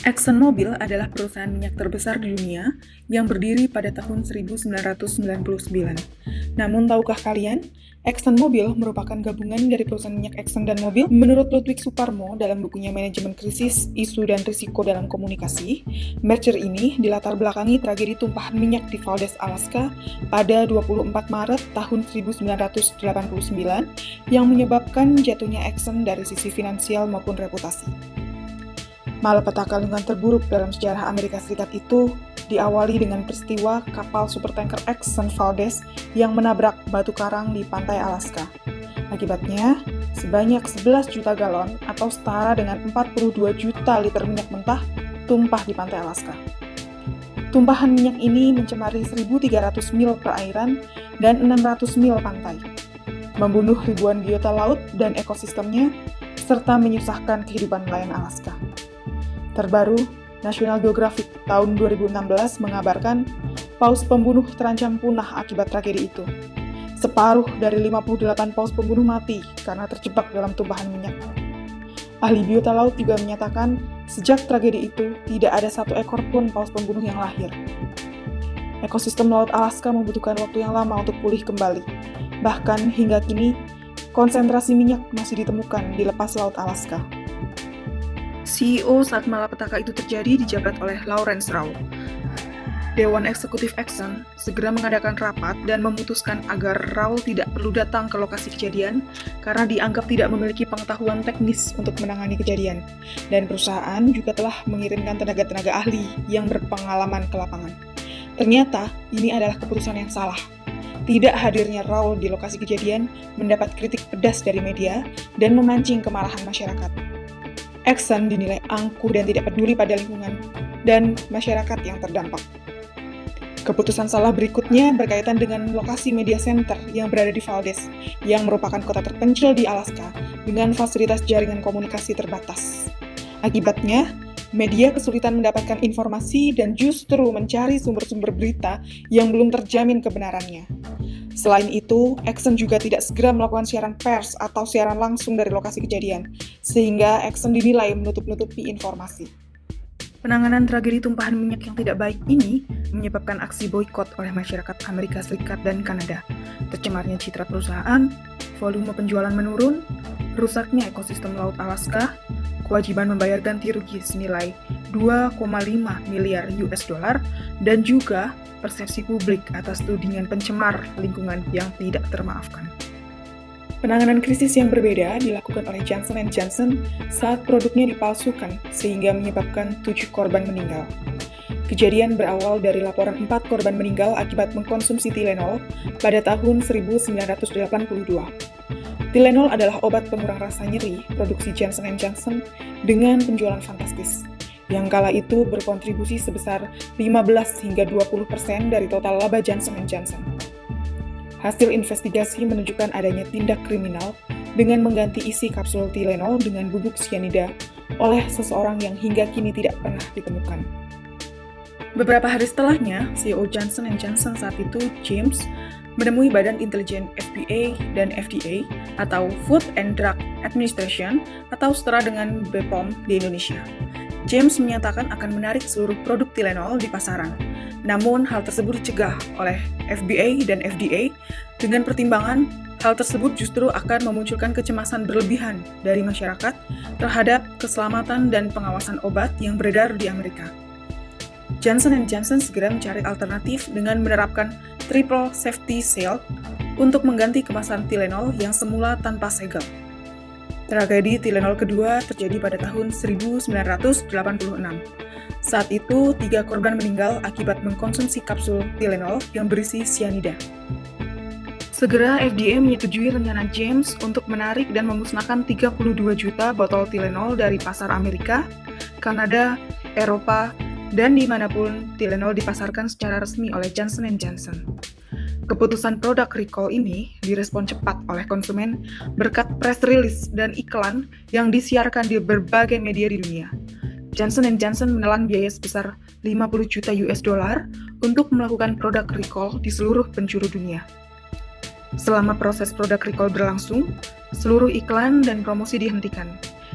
ExxonMobil adalah perusahaan minyak terbesar di dunia yang berdiri pada tahun 1999. Namun, tahukah kalian, ExxonMobil merupakan gabungan dari perusahaan minyak Exxon dan Mobil? Menurut Ludwig Suparmo dalam bukunya Manajemen Krisis, Isu dan Risiko dalam Komunikasi, merger ini dilatar belakangi tragedi tumpahan minyak di Valdez, Alaska pada 24 Maret tahun 1989 yang menyebabkan jatuhnya Exxon dari sisi finansial maupun reputasi. Malapetaka lingkungan terburuk dalam sejarah Amerika Serikat itu diawali dengan peristiwa kapal supertanker Exxon Valdez yang menabrak batu karang di pantai Alaska. Akibatnya, sebanyak 11 juta galon atau setara dengan 42 juta liter minyak mentah tumpah di pantai Alaska. Tumpahan minyak ini mencemari 1.300 mil perairan dan 600 mil pantai, membunuh ribuan biota laut dan ekosistemnya, serta menyusahkan kehidupan nelayan Alaska. Terbaru, National Geographic tahun 2016 mengabarkan paus pembunuh terancam punah akibat tragedi itu. Separuh dari 58 paus pembunuh mati karena terjebak dalam tumpahan minyak. Ahli biota laut juga menyatakan sejak tragedi itu tidak ada satu ekor pun paus pembunuh yang lahir. Ekosistem laut Alaska membutuhkan waktu yang lama untuk pulih kembali. Bahkan hingga kini, konsentrasi minyak masih ditemukan di lepas laut Alaska. CEO saat malapetaka itu terjadi dijabat oleh Lawrence Rau. Dewan Eksekutif Exxon segera mengadakan rapat dan memutuskan agar Rau tidak perlu datang ke lokasi kejadian karena dianggap tidak memiliki pengetahuan teknis untuk menangani kejadian, dan perusahaan juga telah mengirimkan tenaga-tenaga ahli yang berpengalaman ke lapangan. Ternyata, ini adalah keputusan yang salah. Tidak hadirnya Rau di lokasi kejadian mendapat kritik pedas dari media dan memancing kemarahan masyarakat. Exxon dinilai angkuh dan tidak peduli pada lingkungan dan masyarakat yang terdampak. Keputusan salah berikutnya berkaitan dengan lokasi media center yang berada di Valdez, yang merupakan kota terpencil di Alaska dengan fasilitas jaringan komunikasi terbatas. Akibatnya, media kesulitan mendapatkan informasi dan justru mencari sumber-sumber berita yang belum terjamin kebenarannya. Selain itu, Exxon juga tidak segera melakukan siaran pers atau siaran langsung dari lokasi kejadian, sehingga Exxon dinilai menutup-nutupi informasi. Penanganan tragedi tumpahan minyak yang tidak baik ini menyebabkan aksi boikot oleh masyarakat Amerika Serikat dan Kanada. Tercemarnya citra perusahaan, volume penjualan menurun, rusaknya ekosistem laut Alaska, kewajiban membayar ganti rugi senilai 2,5 miliar US dollar, dan juga persepsi publik atas tudingan pencemar lingkungan yang tidak termaafkan. Penanganan krisis yang berbeda dilakukan oleh Johnson & Johnson saat produknya dipalsukan sehingga menyebabkan 7 korban meninggal. Kejadian berawal dari laporan 4 korban meninggal akibat mengkonsumsi Tylenol pada tahun 1982. Tylenol adalah obat pengurang rasa nyeri produksi Johnson & Johnson dengan penjualan fantastis, yang kala itu berkontribusi sebesar 15 hingga 20% dari total laba Johnson & Johnson. Hasil investigasi menunjukkan adanya tindak kriminal dengan mengganti isi kapsul Tylenol dengan bubuk sianida oleh seseorang yang hingga kini tidak pernah ditemukan. Beberapa hari setelahnya, CEO Johnson & Johnson saat itu, James, menemui Badan Intelijen FBA dan FDA atau Food and Drug Administration atau setara dengan BPOM di Indonesia. James menyatakan akan menarik seluruh produk Tylenol di pasaran. Namun, hal tersebut dicegah oleh FBA dan FDA dengan pertimbangan hal tersebut justru akan memunculkan kecemasan berlebihan dari masyarakat terhadap keselamatan dan pengawasan obat yang beredar di Amerika. Johnson & Johnson segera mencari alternatif dengan menerapkan triple safety seal untuk mengganti kemasan Tylenol yang semula tanpa segel. Tragedi Tylenol kedua terjadi pada tahun 1986. Saat itu, 3 korban meninggal akibat mengkonsumsi kapsul Tylenol yang berisi sianida. Segera FDA menyetujui rencana James untuk menarik dan memusnahkan 32 juta botol Tylenol dari pasar Amerika, Kanada, Eropa, dan dimanapun Tylenol dipasarkan secara resmi oleh Johnson & Johnson. Keputusan produk recall ini direspon cepat oleh konsumen berkat press release dan iklan yang disiarkan di berbagai media di dunia. Johnson & Johnson menelan biaya sebesar 50 juta US dollar untuk melakukan produk recall di seluruh penjuru dunia. Selama proses produk recall berlangsung, seluruh iklan dan promosi dihentikan.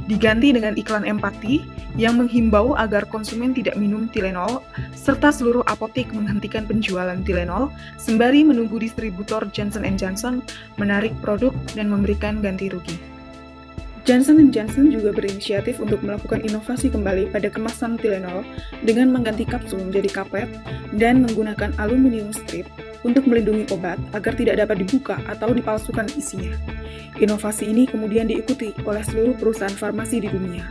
diganti dengan iklan empati yang menghimbau agar konsumen tidak minum Tylenol, serta seluruh apotek menghentikan penjualan Tylenol, sembari menunggu distributor Johnson & Johnson menarik produk dan memberikan ganti rugi. Johnson & Johnson juga berinisiatif untuk melakukan inovasi kembali pada kemasan Tylenol dengan mengganti kapsul menjadi kaplet dan menggunakan aluminium strip untuk melindungi obat agar tidak dapat dibuka atau dipalsukan isinya. Inovasi ini kemudian diikuti oleh seluruh perusahaan farmasi di dunia.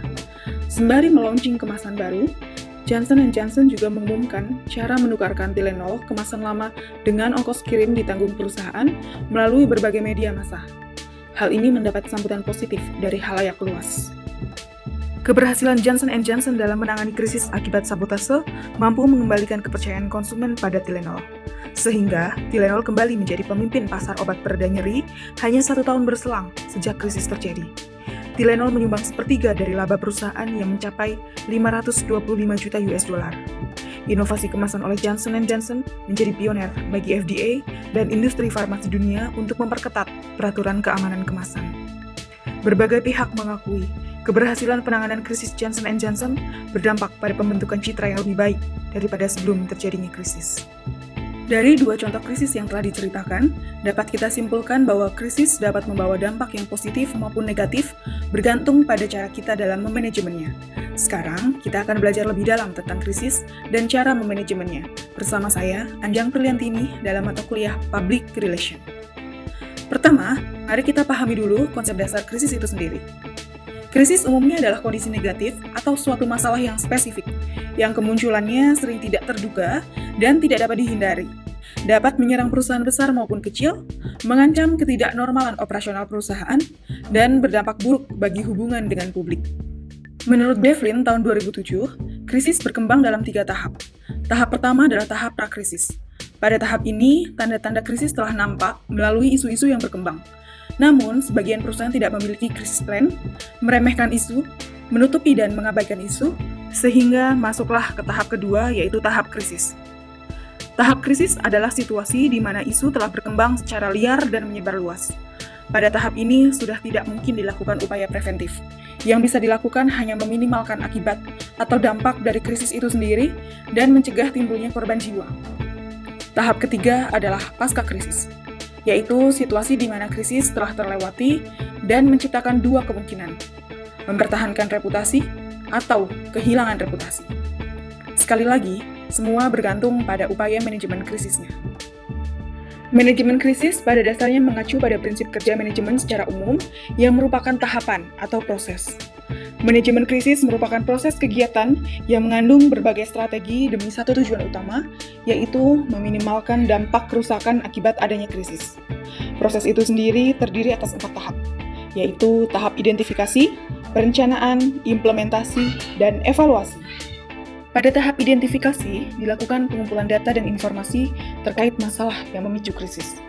Sembari melaunching kemasan baru, Johnson & Johnson juga mengumumkan cara menukarkan Tylenol kemasan lama dengan ongkos kirim ditanggung perusahaan melalui berbagai media massa. Hal ini mendapat sambutan positif dari khalayak luas. Keberhasilan Johnson & Johnson dalam menangani krisis akibat sabotase mampu mengembalikan kepercayaan konsumen pada Tylenol. Sehingga, Tylenol kembali menjadi pemimpin pasar obat pereda nyeri hanya 1 tahun berselang sejak krisis terjadi. Tylenol menyumbang sepertiga dari laba perusahaan yang mencapai 525 juta US dollar. Inovasi kemasan oleh Johnson & Johnson menjadi pioner bagi FDA dan industri farmasi dunia untuk memperketat peraturan keamanan kemasan. Berbagai pihak mengakui keberhasilan penanganan krisis Johnson & Johnson berdampak pada pembentukan citra yang lebih baik daripada sebelum terjadinya krisis. Dari 2 contoh krisis yang telah diceritakan, dapat kita simpulkan bahwa krisis dapat membawa dampak yang positif maupun negatif bergantung pada cara kita dalam memanajemennya. Sekarang, kita akan belajar lebih dalam tentang krisis dan cara memanajemennya. Bersama saya, Anjang Priliantini, dalam mata kuliah Public Relation. Pertama, mari kita pahami dulu konsep dasar krisis itu sendiri. Krisis umumnya adalah kondisi negatif atau suatu masalah yang spesifik, yang kemunculannya sering tidak terduga dan tidak dapat dihindari. Dapat menyerang perusahaan besar maupun kecil, mengancam ketidaknormalan operasional perusahaan, dan berdampak buruk bagi hubungan dengan publik. Menurut Devlin tahun 2007, krisis berkembang dalam 3 tahap. Tahap pertama adalah tahap prakrisis. Pada tahap ini, tanda-tanda krisis telah nampak melalui isu-isu yang berkembang. Namun, sebagian perusahaan tidak memiliki krisis plan, meremehkan isu, menutupi dan mengabaikan isu, sehingga masuklah ke tahap kedua, yaitu tahap krisis. Tahap krisis adalah situasi di mana isu telah berkembang secara liar dan menyebar luas. Pada tahap ini, sudah tidak mungkin dilakukan upaya preventif. Yang bisa dilakukan hanya meminimalkan akibat atau dampak dari krisis itu sendiri dan mencegah timbulnya korban jiwa. Tahap ketiga adalah pasca krisis, yaitu situasi di mana krisis telah terlewati dan menciptakan 2 kemungkinan, mempertahankan reputasi atau kehilangan reputasi. Sekali lagi, semua bergantung pada upaya manajemen krisisnya. Manajemen krisis pada dasarnya mengacu pada prinsip kerja manajemen secara umum yang merupakan tahapan atau proses. Manajemen krisis merupakan proses kegiatan yang mengandung berbagai strategi demi satu tujuan utama, yaitu meminimalkan dampak kerusakan akibat adanya krisis. Proses itu sendiri terdiri atas 4 tahap, yaitu tahap identifikasi, perencanaan, implementasi, dan evaluasi. Pada tahap identifikasi, dilakukan pengumpulan data dan informasi terkait masalah yang memicu krisis.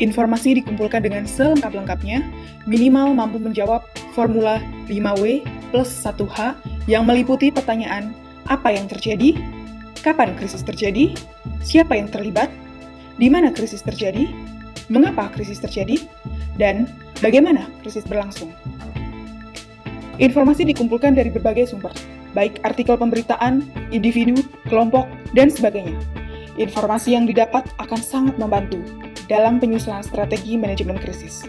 Informasi dikumpulkan dengan selengkap-lengkapnya, minimal mampu menjawab formula 5W plus 1H yang meliputi pertanyaan apa yang terjadi, kapan krisis terjadi, siapa yang terlibat, di mana krisis terjadi, mengapa krisis terjadi, dan bagaimana krisis berlangsung. Informasi dikumpulkan dari berbagai sumber, baik artikel pemberitaan, individu, kelompok, dan sebagainya. Informasi yang didapat akan sangat membantu dalam penyusunan strategi manajemen krisis.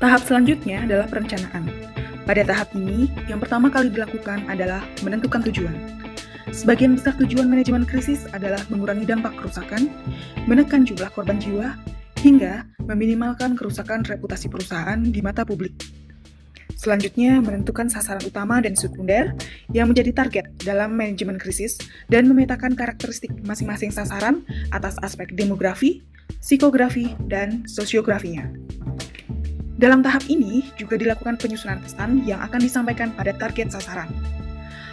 Tahap selanjutnya adalah perencanaan. Pada tahap ini, yang pertama kali dilakukan adalah menentukan tujuan. Sebagian besar tujuan manajemen krisis adalah mengurangi dampak kerusakan, menekan jumlah korban jiwa, hingga meminimalkan kerusakan reputasi perusahaan di mata publik. Selanjutnya, menentukan sasaran utama dan sekunder yang menjadi target dalam manajemen krisis dan memetakan karakteristik masing-masing sasaran atas aspek demografi, psikografi, dan sosiografinya. Dalam tahap ini juga dilakukan penyusunan pesan yang akan disampaikan pada target sasaran.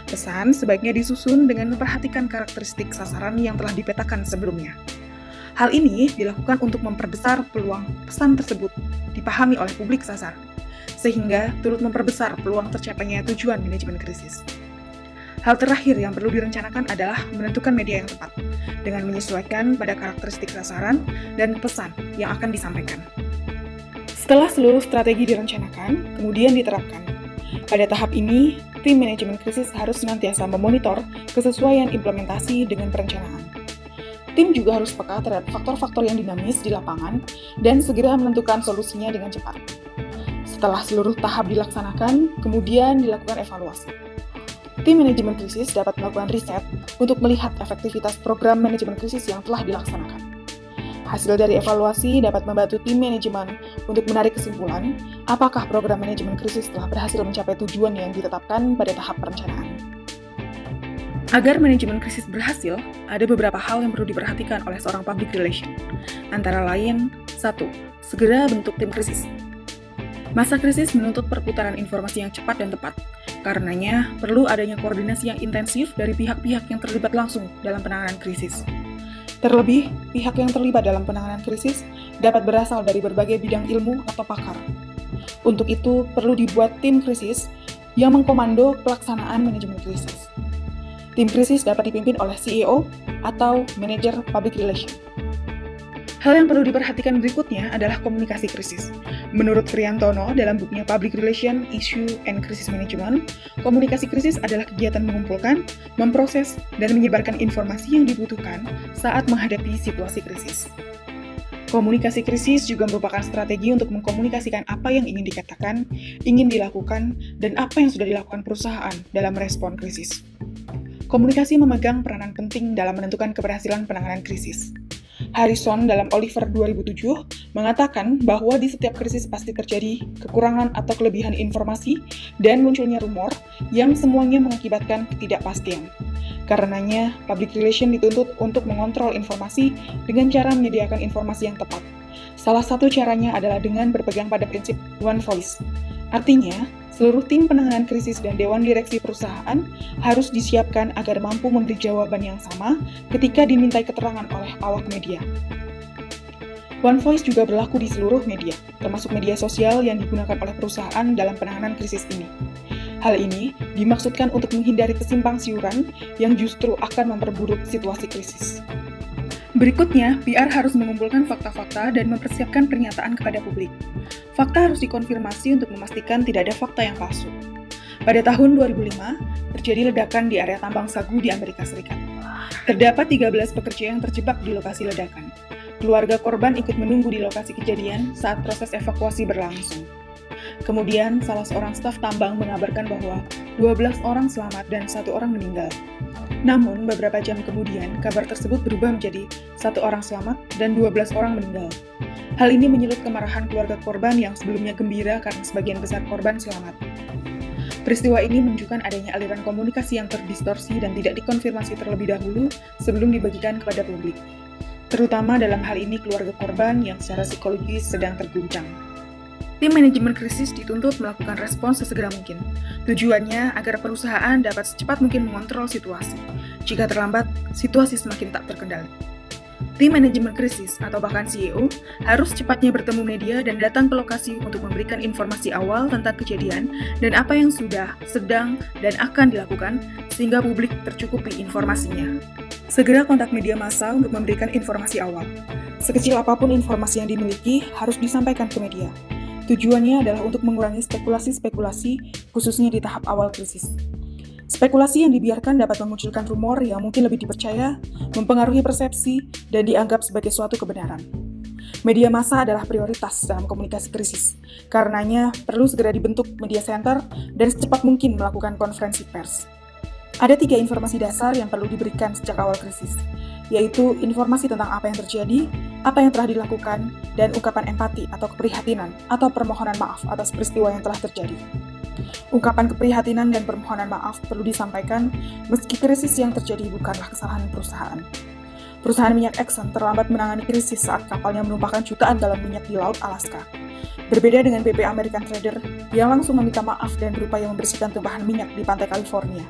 Pesan sebaiknya disusun dengan memperhatikan karakteristik sasaran yang telah dipetakan sebelumnya. Hal ini dilakukan untuk memperbesar peluang pesan tersebut dipahami oleh publik sasaran, sehingga turut memperbesar peluang tercapainya tujuan manajemen krisis. Hal terakhir yang perlu direncanakan adalah menentukan media yang tepat, dengan menyesuaikan pada karakteristik sasaran dan pesan yang akan disampaikan. Setelah seluruh strategi direncanakan, kemudian diterapkan. Pada tahap ini, tim manajemen krisis harus senantiasa memonitor kesesuaian implementasi dengan perencanaan. Tim juga harus peka terhadap faktor-faktor yang dinamis di lapangan dan segera menentukan solusinya dengan cepat. Setelah seluruh tahap dilaksanakan, kemudian dilakukan evaluasi. Tim manajemen krisis dapat melakukan riset untuk melihat efektivitas program manajemen krisis yang telah dilaksanakan. Hasil dari evaluasi dapat membantu tim manajemen untuk menarik kesimpulan apakah program manajemen krisis telah berhasil mencapai tujuan yang ditetapkan pada tahap perencanaan. Agar manajemen krisis berhasil, ada beberapa hal yang perlu diperhatikan oleh seorang public relation. Antara lain, 1. Segera bentuk tim krisis. Masa krisis menuntut perputaran informasi yang cepat dan tepat. Karenanya, perlu adanya koordinasi yang intensif dari pihak-pihak yang terlibat langsung dalam penanganan krisis. Terlebih, pihak yang terlibat dalam penanganan krisis dapat berasal dari berbagai bidang ilmu atau pakar. Untuk itu, perlu dibuat tim krisis yang mengkomando pelaksanaan manajemen krisis. Tim krisis dapat dipimpin oleh CEO atau Manager Public Relations. Hal yang perlu diperhatikan berikutnya adalah komunikasi krisis. Menurut Priantono dalam bukunya Public Relation, Issue and Crisis Management, komunikasi krisis adalah kegiatan mengumpulkan, memproses, dan menyebarkan informasi yang dibutuhkan saat menghadapi situasi krisis. Komunikasi krisis juga merupakan strategi untuk mengkomunikasikan apa yang ingin dikatakan, ingin dilakukan, dan apa yang sudah dilakukan perusahaan dalam respon krisis. Komunikasi memegang peranan penting dalam menentukan keberhasilan penanganan krisis. Harrison dalam Oliver 2007 mengatakan bahwa di setiap krisis pasti terjadi kekurangan atau kelebihan informasi dan munculnya rumor yang semuanya mengakibatkan ketidakpastian. Karenanya, public relation dituntut untuk mengontrol informasi dengan cara menyediakan informasi yang tepat. Salah satu caranya adalah dengan berpegang pada prinsip one voice. Artinya, seluruh tim penanganan krisis dan dewan direksi perusahaan harus disiapkan agar mampu memberi jawaban yang sama ketika dimintai keterangan oleh awak media. One Voice juga berlaku di seluruh media, termasuk media sosial yang digunakan oleh perusahaan dalam penanganan krisis ini. Hal ini dimaksudkan untuk menghindari kesimpang siuran yang justru akan memperburuk situasi krisis. Berikutnya, PR harus mengumpulkan fakta-fakta dan mempersiapkan pernyataan kepada publik. Fakta harus dikonfirmasi untuk memastikan tidak ada fakta yang palsu. Pada tahun 2005, terjadi ledakan di area tambang sagu di Amerika Serikat. Terdapat 13 pekerja yang terjebak di lokasi ledakan. Keluarga korban ikut menunggu di lokasi kejadian saat proses evakuasi berlangsung. Kemudian, salah seorang staf tambang mengabarkan bahwa 12 orang selamat dan 1 orang meninggal. Namun, beberapa jam kemudian, kabar tersebut berubah menjadi 1 orang selamat dan 12 orang meninggal. Hal ini menyulut kemarahan keluarga korban yang sebelumnya gembira karena sebagian besar korban selamat. Peristiwa ini menunjukkan adanya aliran komunikasi yang terdistorsi dan tidak dikonfirmasi terlebih dahulu sebelum dibagikan kepada publik. Terutama dalam hal ini keluarga korban yang secara psikologis sedang terguncang. Tim manajemen krisis dituntut melakukan respons sesegera mungkin. Tujuannya agar perusahaan dapat secepat mungkin mengontrol situasi. Jika terlambat, situasi semakin tak terkendali. Tim manajemen krisis atau bahkan CEO harus cepatnya bertemu media dan datang ke lokasi untuk memberikan informasi awal tentang kejadian dan apa yang sudah, sedang, dan akan dilakukan sehingga publik tercukupi informasinya. Segera kontak media massa untuk memberikan informasi awal. Sekecil apapun informasi yang dimiliki harus disampaikan ke media. Tujuannya adalah untuk mengurangi spekulasi-spekulasi, khususnya di tahap awal krisis. Spekulasi yang dibiarkan dapat memunculkan rumor yang mungkin lebih dipercaya, mempengaruhi persepsi, dan dianggap sebagai suatu kebenaran. Media massa adalah prioritas dalam komunikasi krisis. Karenanya, perlu segera dibentuk media center dan secepat mungkin melakukan konferensi pers. Ada 3 informasi dasar yang perlu diberikan sejak awal krisis, yaitu informasi tentang apa yang terjadi, apa yang telah dilakukan, dan ungkapan empati atau keprihatinan atau permohonan maaf atas peristiwa yang telah terjadi. Ungkapan keprihatinan dan permohonan maaf perlu disampaikan meski krisis yang terjadi bukanlah kesalahan perusahaan. Perusahaan minyak Exxon terlambat menangani krisis saat kapalnya menumpahkan jutaan galon minyak di Laut Alaska. Berbeda dengan BP American Trader yang langsung meminta maaf dan berupaya membersihkan tumpahan minyak di pantai California.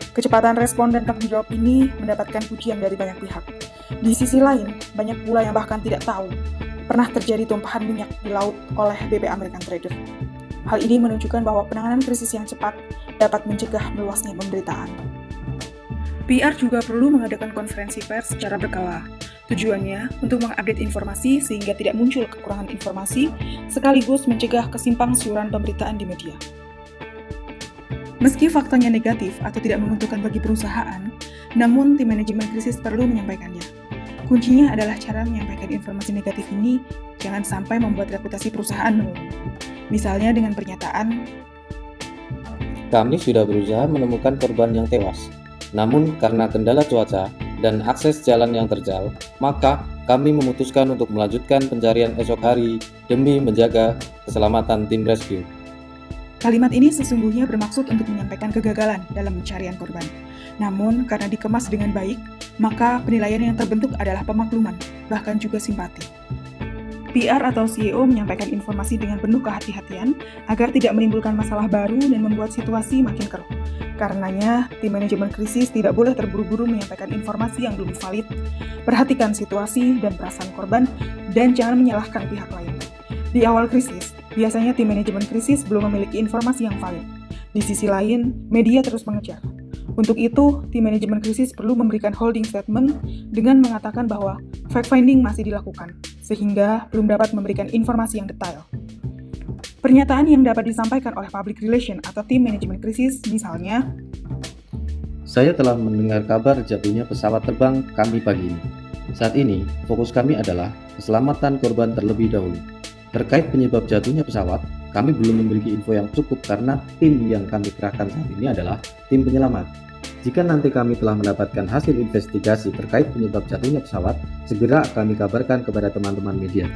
Kecepatan respon dan tanggung jawab ini mendapatkan pujian dari banyak pihak. Di sisi lain, banyak pula yang bahkan tidak tahu pernah terjadi tumpahan minyak di laut oleh BP American Trader. Hal ini menunjukkan bahwa penanganan krisis yang cepat dapat mencegah meluasnya pemberitaan. PR juga perlu mengadakan konferensi pers secara berkala. Tujuannya untuk mengupdate informasi sehingga tidak muncul kekurangan informasi, sekaligus mencegah kesimpang siuran pemberitaan di media. Meski faktanya negatif atau tidak menguntungkan bagi perusahaan, namun tim manajemen krisis perlu menyampaikannya. Kuncinya adalah cara menyampaikan informasi negatif ini jangan sampai membuat reputasi perusahaan menurun. Misalnya dengan pernyataan, Kami sudah berusaha menemukan korban yang tewas, namun karena kendala cuaca dan akses jalan yang terjal, maka kami memutuskan untuk melanjutkan pencarian esok hari demi menjaga keselamatan tim rescue. kalimat ini sesungguhnya bermaksud untuk menyampaikan kegagalan dalam pencarian korban. Namun, karena dikemas dengan baik, maka penilaian yang terbentuk adalah pemakluman, bahkan juga simpati. PR atau CEO menyampaikan informasi dengan penuh kehati-hatian agar tidak menimbulkan masalah baru dan membuat situasi makin keruh. Karenanya, tim manajemen krisis tidak boleh terburu-buru menyampaikan informasi yang belum valid. Perhatikan situasi dan perasaan korban, dan jangan menyalahkan pihak lain. Di awal krisis, biasanya tim manajemen krisis belum memiliki informasi yang valid. Di sisi lain, media terus mengejar. Untuk itu, tim manajemen krisis perlu memberikan holding statement dengan mengatakan bahwa fact-finding masih dilakukan, sehingga belum dapat memberikan informasi yang detail. Pernyataan yang dapat disampaikan oleh public relation atau tim manajemen krisis misalnya, Saya telah mendengar kabar jatuhnya pesawat terbang kami pagi ini. Saat ini, fokus kami adalah keselamatan korban terlebih dahulu. Terkait penyebab jatuhnya pesawat, kami belum memiliki info yang cukup karena tim yang kami kerahkan saat ini adalah tim penyelamat. Jika nanti kami telah mendapatkan hasil investigasi terkait penyebab jatuhnya pesawat, segera kami kabarkan kepada teman-teman media.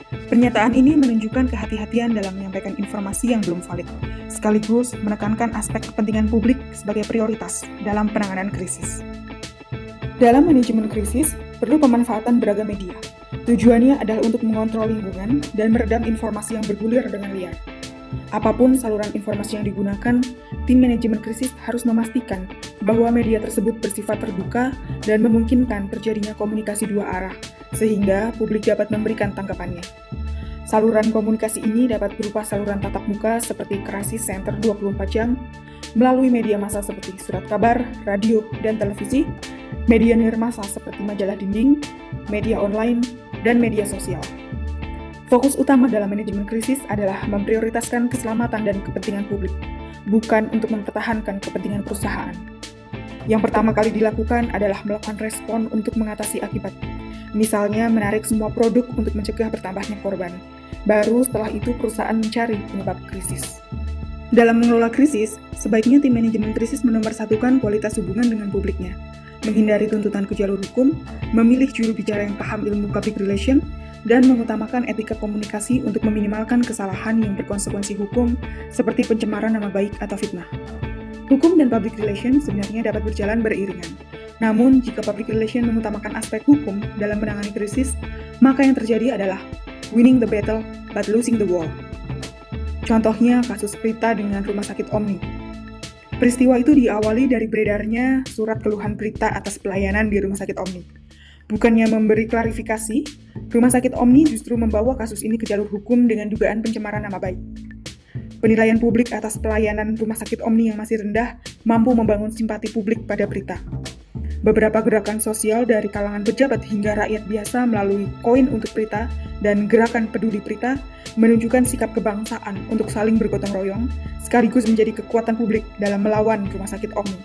pernyataan ini menunjukkan kehati-hatian dalam menyampaikan informasi yang belum valid, sekaligus menekankan aspek kepentingan publik sebagai prioritas dalam penanganan krisis. Dalam manajemen krisis, perlu pemanfaatan beragam media. Tujuannya adalah untuk mengontrol lingkungan dan meredam informasi yang bergulir dengan liar. Apapun saluran informasi yang digunakan, tim manajemen krisis harus memastikan bahwa media tersebut bersifat terbuka dan memungkinkan terjadinya komunikasi dua arah, sehingga publik dapat memberikan tanggapannya. Saluran komunikasi ini dapat berupa saluran tatap muka seperti Crisis Center 24 jam, melalui media massa seperti surat kabar, radio, dan televisi, media nirmasa seperti majalah dinding, media online, dan media sosial. Fokus utama dalam manajemen krisis adalah memprioritaskan keselamatan dan kepentingan publik, bukan untuk mempertahankan kepentingan perusahaan. Yang pertama kali dilakukan adalah melakukan respon untuk mengatasi akibat. Misalnya menarik semua produk untuk mencegah bertambahnya korban. Baru setelah itu perusahaan mencari penyebab krisis. Dalam mengelola krisis, sebaiknya tim manajemen krisis menomorsatukan kualitas hubungan dengan publiknya, menghindari tuntutan ke jalur hukum, memilih juru bicara yang paham ilmu public relation, dan mengutamakan etika komunikasi untuk meminimalkan kesalahan yang berkonsekuensi hukum seperti pencemaran nama baik atau fitnah. Hukum dan public relation sebenarnya dapat berjalan beriringan. Namun, jika public relation mengutamakan aspek hukum dalam menangani krisis, maka yang terjadi adalah winning the battle but losing the war. Contohnya kasus Prita dengan Rumah Sakit Omni. Peristiwa itu diawali dari beredarnya surat keluhan Prita atas pelayanan di Rumah Sakit Omni. Bukannya memberi klarifikasi, Rumah Sakit Omni justru membawa kasus ini ke jalur hukum dengan dugaan pencemaran nama baik. Penilaian publik atas pelayanan Rumah Sakit Omni yang masih rendah mampu membangun simpati publik pada Prita. Beberapa gerakan sosial dari kalangan pejabat hingga rakyat biasa melalui koin untuk Prita dan gerakan peduli Prita menunjukkan sikap kebangsaan untuk saling bergotong royong sekaligus menjadi kekuatan publik dalam melawan Rumah Sakit Omni.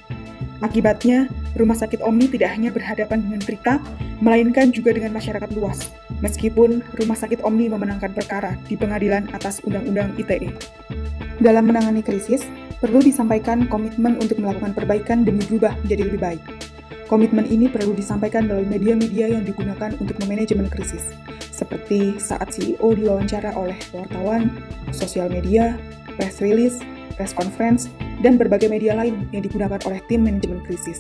Akibatnya, Rumah Sakit Omni tidak hanya berhadapan dengan Prita, melainkan juga dengan masyarakat luas, meskipun Rumah Sakit Omni memenangkan perkara di pengadilan atas Undang-Undang ITE. Dalam menangani krisis, perlu disampaikan komitmen untuk melakukan perbaikan demi berubah menjadi lebih baik. Komitmen ini perlu disampaikan melalui media-media yang digunakan untuk memanajemen krisis, seperti saat CEO diwawancara oleh wartawan, sosial media, press release, press conference, dan berbagai media lain yang digunakan oleh tim manajemen krisis.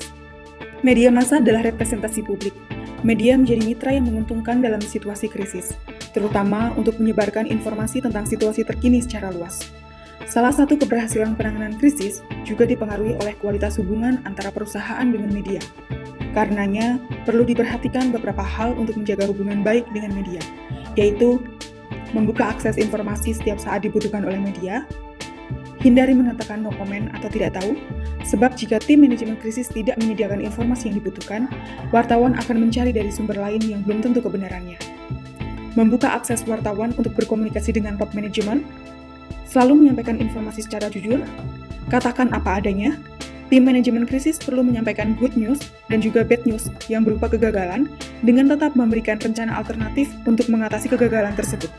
Media massa adalah representasi publik. Media menjadi mitra yang menguntungkan dalam situasi krisis, terutama untuk menyebarkan informasi tentang situasi terkini secara luas. Salah satu keberhasilan penanganan krisis juga dipengaruhi oleh kualitas hubungan antara perusahaan dengan media. Karenanya, perlu diperhatikan beberapa hal untuk menjaga hubungan baik dengan media, yaitu membuka akses informasi setiap saat dibutuhkan oleh media, hindari mengatakan no comment atau tidak tahu, sebab jika tim manajemen krisis tidak menyediakan informasi yang dibutuhkan, wartawan akan mencari dari sumber lain yang belum tentu kebenarannya. Membuka akses wartawan untuk berkomunikasi dengan top manajemen, selalu menyampaikan informasi secara jujur, Katakan apa adanya, tim manajemen krisis perlu menyampaikan good news dan juga bad news yang berupa kegagalan dengan tetap memberikan rencana alternatif untuk mengatasi kegagalan tersebut.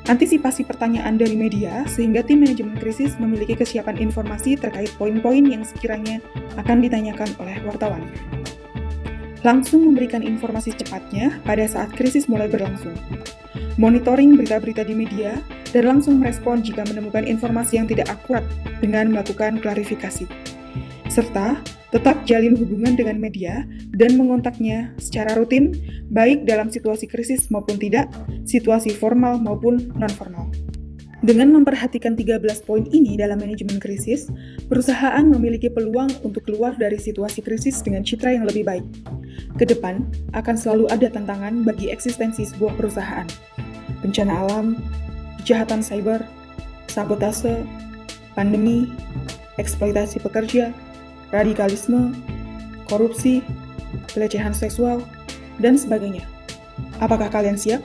Antisipasi pertanyaan dari media sehingga tim manajemen krisis memiliki kesiapan informasi terkait poin-poin yang sekiranya akan ditanyakan oleh wartawan. Langsung memberikan informasi cepatnya pada saat krisis mulai berlangsung. Monitoring berita-berita di media dan langsung merespon jika menemukan informasi yang tidak akurat dengan melakukan klarifikasi. Serta tetap jalin hubungan dengan media dan mengontaknya secara rutin, baik dalam situasi krisis maupun tidak, situasi formal maupun non-formal. Dengan memperhatikan 13 poin ini dalam manajemen krisis, perusahaan memiliki peluang untuk keluar dari situasi krisis dengan citra yang lebih baik. Kedepan akan selalu ada tantangan bagi eksistensi sebuah perusahaan. Bencana alam, kejahatan cyber, sabotase, pandemi, eksploitasi pekerja, radikalisme, korupsi, pelecehan seksual, dan sebagainya. Apakah kalian siap?